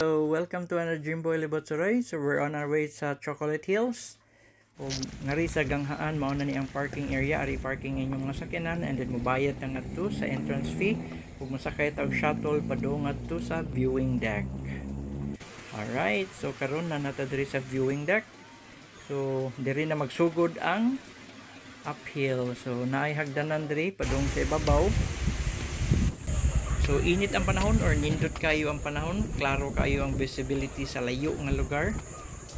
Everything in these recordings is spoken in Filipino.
So, welcome to another Jimboy Libotsoroy. So, we're on our way sa Chocolate Hills. O ngari sa ganghaan, mauna ni ang parking area. Ari parking inyong mga sakyanan. And then, mubayad na nga to sa entrance fee. Kung masakay tawag shuttle, padung nga to sa viewing deck. Alright, so karon na natadiri sa viewing deck. So, diri na magsugod ang uphill. So, naay hagdanan diri, padung sa ibabaw. So init ang panahon or nindot kayo ang panahon, klaro kayo ang visibility sa layo nga lugar.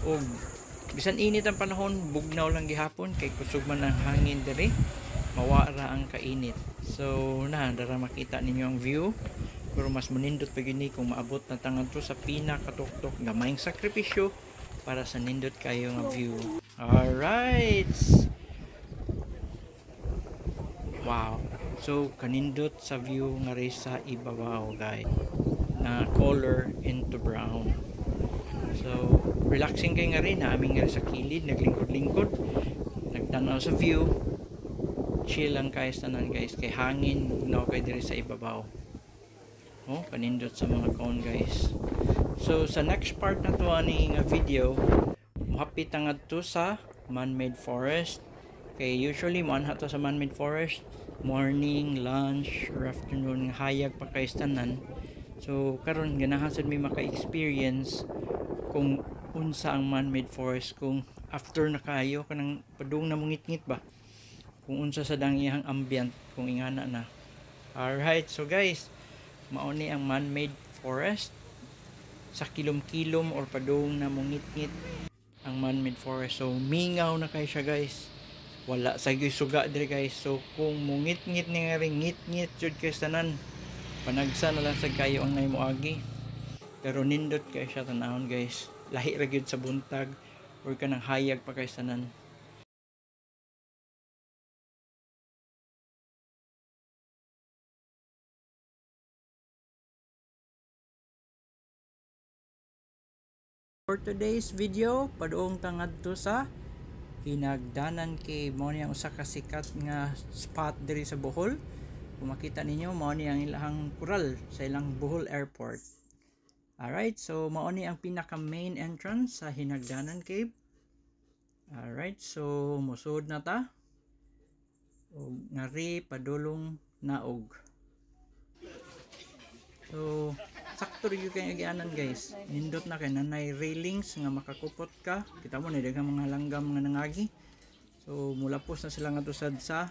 O bisan init ang panahon, bugnaw lang gihapon kay kusog man ang hangin diri, mawara ang kainit. So dara makita ninyo ang view. Pero mas manindot pa gini kung maabot na tangan to sa pinakatuktok, gamayng sakripisyo para sa nindot kayo nga view. Alright. Wow. So kanindot sa view nga rin sa ibabaw guys, na color into brown. So relaxing kayo nga rin, naaming nga rin sa kilid, naglingkod-lingkod, nagtanaw sa view, chill lang kayo tanan guys, kay hangin bugnaw kayo diri sa ibabaw. Oh, kanindot sa mga cone guys. So sa next part na to ani nga video, mahapit nga to sa man-made forest. Kay usually manha to sa man-made forest morning, lunch, or afternoon hayag pa kay tanan. So karon ganahan sad may maka-experience kung unsa ang man-made forest, kung after na kayo kanang padung na mungit-ngit ba, kung unsa sa dang iyang ambient kung ingana na. Alright, so guys, mao ni ang man-made forest. Sa kilom-kilom or padung na mungit-ngit ang man-made forest. So mingaw na kay siya guys, wala sa suga diri guys. So kung mungit-ngit ni nga ring ngit-ngit jud kay tanan, panagsa na lang sa kayo ang naymoagi. Pero nindot kay siya tanahon guys, lahi ra gyud sa buntag or kanang hayag pa kay tanan. For today's video, padung tangad to sa Hinagdanan Cave. Mao ni ang usa ka sikat nga spot diri sa Bohol. Kung makita ninyo, mao ni ang ilang kural sa ilang Bohol Airport. Alright, so mao ni ang pinaka main entrance sa Hinagdanan Cave. Alright, so musud na ta. Og ngari padulong naog. So sakto rin yung kaya guys, nindot na kay nanay railings nga makakupot ka. Kita mo na daghang mga langgam nga nangagi. So mulapos na sila nga tusad sa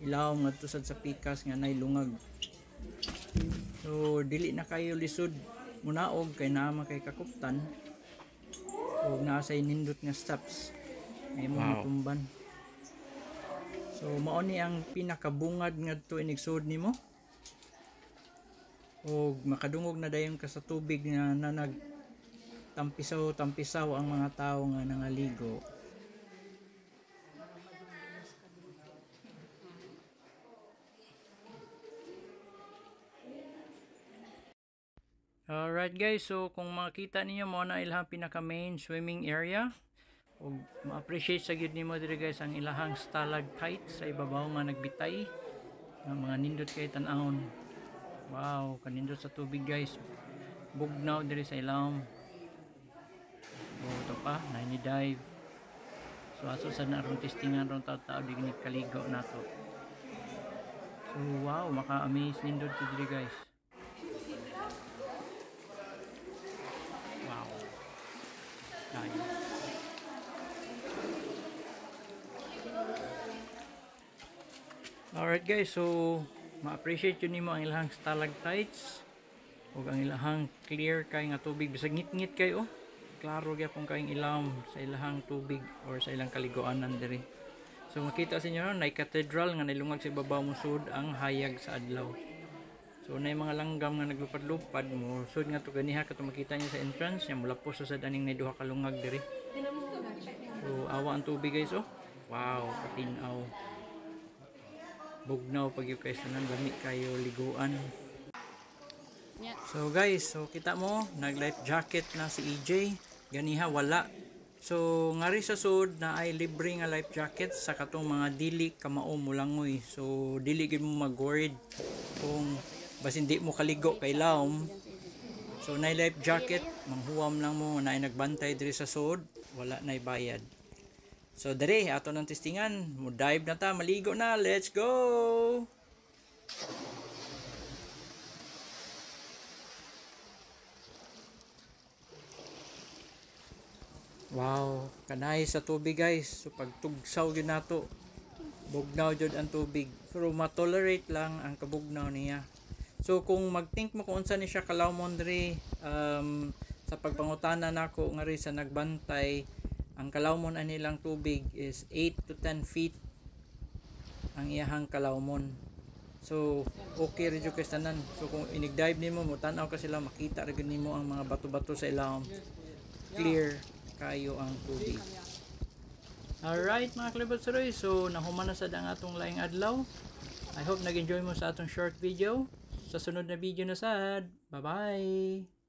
ilaw, nga tusad sa pikas nga nay lungag. So dili na kayo lisod munaog kay naama kay kakuptan. O nasa nindot nga steps may mga tumban. So mao ni ang pinakabungad ngadto inigsud nimo. O makadungog na dayon ka sa tubig na nag tampisaw ang mga tao nga nangaligo. Alright guys, so kung makita niyo mo na ilahang pinaka main swimming area, o ma-appreciate sa gyud nimo diri guys ang ilahang stalactite sa ibabaw nga nagbitay nga mga nindot kay tan-awon. Wow, kanindot sa tubig guys. Bugnaw diri sa ilawom. Ito pa, ni dive. So aso sa na ron testingan ron tao-tao di kaligo nato. So wow, maka-amaze nindot diri guys. Wow. Nice. Alright guys, so ma-appreciate yun nimo ang ilahang stalactites o ang ilahang clear kay nga tubig. Bisag ngit-ngit kayo, klaro gyapon kayong ilawom sa ilahang tubig or sa ilang kaliguanan diri. So makita sa inyo nay cathedral nga nilungag sa ibabaw musud ang hayag sa adlaw. So nay mga langgam nga naglupad-lupad mo sud nga to ganiha kato makita niyo sa entrance nya mulapos sa daning nay duha ka lungag diri. So awa ang tubig guys oh. Wow, katinaw. Bugnaw pag yung kayo sanan, lami kayo liguan. So guys, so kita mo nag life jacket na si EJ, ganiha wala. So ngari sa sud na ay libre nga life jacket sa katong mga dili kamao mulangoy. So dili gid mo mag-worried kung basin di mo kaligo kay lawom. So na life jacket, manghuwam lang mo na nagbantay diri sa sod, wala na bayad. So dere ato nang testingan, mo dive na ta, maligo na, let's go. Wow, kanay sa tubig guys. So pagtugsaw gyud nato, bugnaw jud ang tubig. Pero ma-tolerate lang ang kabugnaw niya. So kung mag-think mo kung unsa ni siya kalawmon diri, sa pagpangutana nako nga ri sa nagbantay, ang kalawmon ani lang tubig is 8 to 10 feet ang iyahang kalawmon. So okay ra jud kay tanan. So kung inig-dive nimo, mo tan-aw ka sila, makita ra gyud nimo ang mga bato-bato sa ilawom. Clear kayo ang tubig. Alright mga Klibotsaroy, so nahuman na sad ang atong laing adlaw. I hope nag-enjoy mo sa atong short video. Sa sunod na video na sad. Bye-bye!